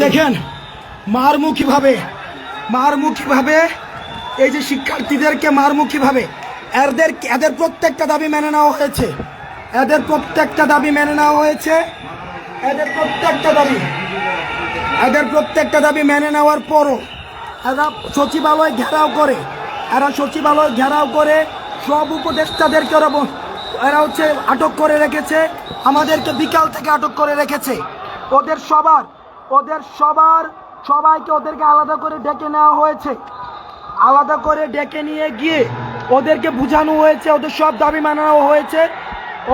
দেখেন মারমুখীভাবে এই যে শিক্ষার্থীদেরকে মারমুখীভাবে এদের প্রত্যেকটা দাবি মেনে নেওয়া হয়েছে। এদের প্রত্যেকটা দাবি মেনে নেওয়ার পরও এরা সচিবালয় ঘেরাও করে সব উপদেষ্টাদেরকে এরা আটক করে রেখেছে। আমাদেরকে বিকাল থেকে আটক করে রেখেছে। সবাইকে আলাদা করে ডেকে নেওয়া হয়েছে। আলাদা করে ডেকে নিয়ে গিয়ে ওদেরকে বোঝানো হয়েছে, ওদের সব দাবি মানানো হয়েছে।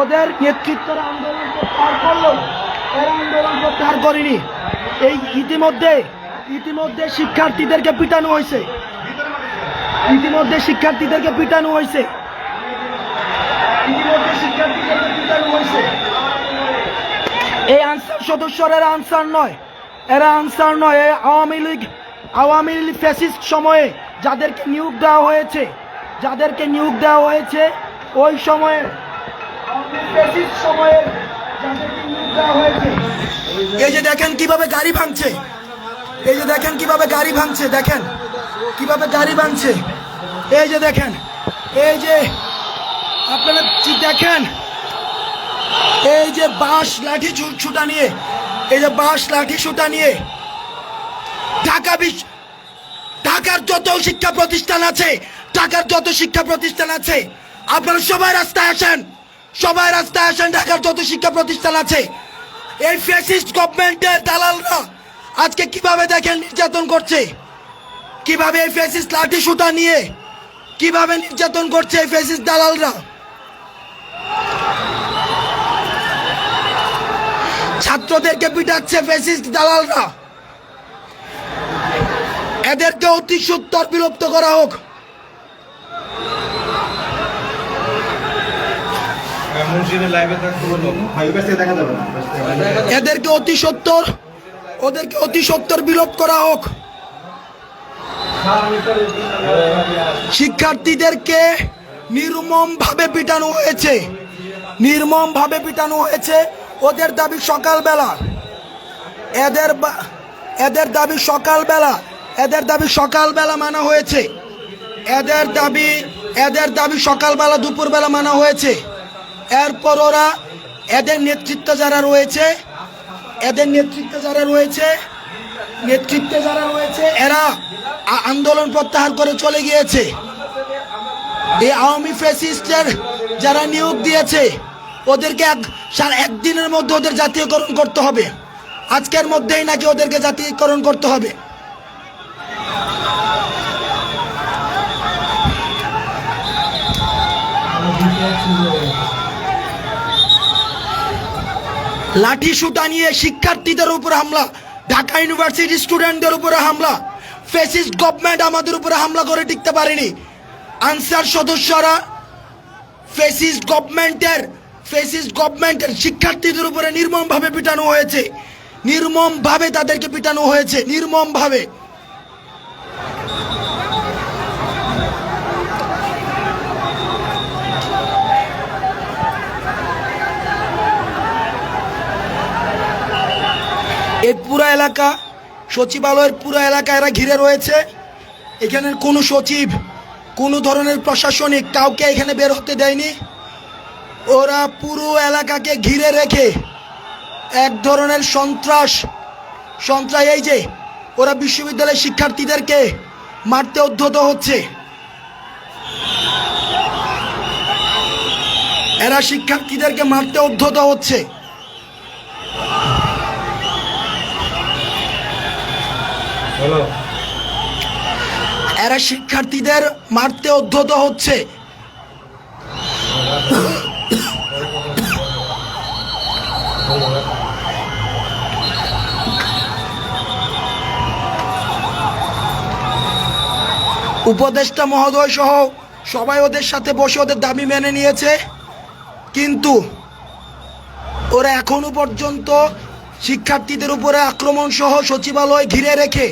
ওদের নেতৃত্বের আন্দোলন প্রত্যাহার করলো, এরা আন্দোলন প্রত্যাহার করেনি। এই ইতিমধ্যে শিক্ষার্থীদেরকে পিটানো হয়েছে। এই আনসার সদস্যরা এরা আনসার নয়। আওয়ামী লীগ ফ্যাসিস্ট সময়ে যাদেরকে নিয়োগ দেওয়া হয়েছে ওই সময়ে এই যে দেখেন কিভাবে গাড়ি ভাঙছে, দেখেন এই যে আপনারা দেখেন এই যে বাঁশ লাঠি ছুটা নিয়ে ঢাকার যত শিক্ষা প্রতিষ্ঠান আছে আপনারা সবাই রাস্তায় আসেন। ঢাকার যত শিক্ষা প্রতিষ্ঠান আছে এই ফ্যাসিস্ট গভর্নমেন্টের দালালরা আজকে কিভাবে দেখেন নির্যাতন করছে, কিভাবে এই ফ্যাসিস্ট লাঠি সুটা নিয়ে কিভাবে নির্যাতন করছে এই ফ্যাসিস্ট দালালরা। ছাত্রদেরকে পিটাচ্ছে ফ্যাসিস্ট দালালরা। এদেরকে অতি সত্বর বিলুপ্ত করা হোক। এদেরকে অতি সত্বর বিলোপ করা হোক। শিক্ষার্থীদেরকে নির্মম ভাবে পিটানো হয়েছে। ওদের দাবি সকালবেলা মানা হয়েছে। এদের দাবি সকালবেলা দুপুরবেলা মানা হয়েছে। এরপর ওরা এদের নেতৃত্বে যারা রয়েছে এরা আন্দোলন প্রত্যাহার করে চলে গিয়েছে। এই আওয়ামী ফ্যাসিস্টের যারা নিয়োগ দিয়েছে ওদেরকে একদিনের মধ্যে ওদের জাতীয়করণ করতে হবে। আজকের মধ্যেই নাকি ওদেরকে জাতীয়করণ করতে হবে। লাঠি সুটা নিয়ে শিক্ষার্থীদের উপরে হামলা, ঢাকা ইউনিভার্সিটি স্টুডেন্টদের উপরে হামলা। ফ্যাসিস্ট গভর্নমেন্ট আমাদের উপরে হামলা করে টিকতে পারেনি। আনসার সদস্যরা ফ্যাসিস্ট গভর্নমেন্টের শিক্ষার্থীদের উপরে নির্মমভাবে পিটানো হয়েছে। তাদেরকে পিটানো হয়েছে নির্মমভাবে। এই পুরো এলাকা, সচিবালয়ের পুরো এলাকা এরা ঘিরে রয়েছে। এখানের কোনো সচিব, কোনো ধরনের প্রশাসনিক কাউকে এখানে বের হতে দেয়নি। ওরা পুরো এলাকাকে ঘিরে রেখে এক ধরনের সন্ত্রাস এই যে ওরা বিশ্ববিদ্যালয়ের শিক্ষার্থীদেরকে মারতে উদ্ধত হচ্ছে। এরা শিক্ষার্থীদেরকে মারতে উদ্ধত হচ্ছে। এরা শিক্ষার্থীদের মারতে উদ্ধত হচ্ছে। উপদেষ্টা মহোদয় সহ সবাই ওদের সাথে বসে ওদের দাবি মেনে নিয়েছে, কিন্তু ওরা এখনো পর্যন্ত শিক্ষার্থীদের উপরে আক্রমণ সহ সচিবালয় ঘিরে রেখে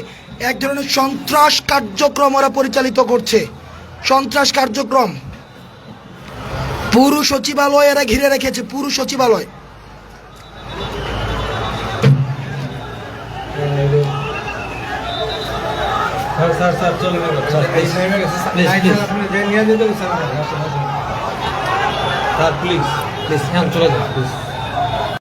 এক ধরনের সন্ত্রাস কার্যক্রম ওরা পরিচালিত করছে। সন্ত্রাস কার্যক্রম পুরো সচিবালয় এরা ঘিরে রেখেছে, পুরো সচিবালয়। স্যার স্যার স্যার চলে গেল স্যার, এই please. নেমে গেছে স্যার Please, নাইট please. আপনি যে নিয়ে যেতে স্যার স্যার প্লিজ প্লিজ এখন চলে যান প্লিজ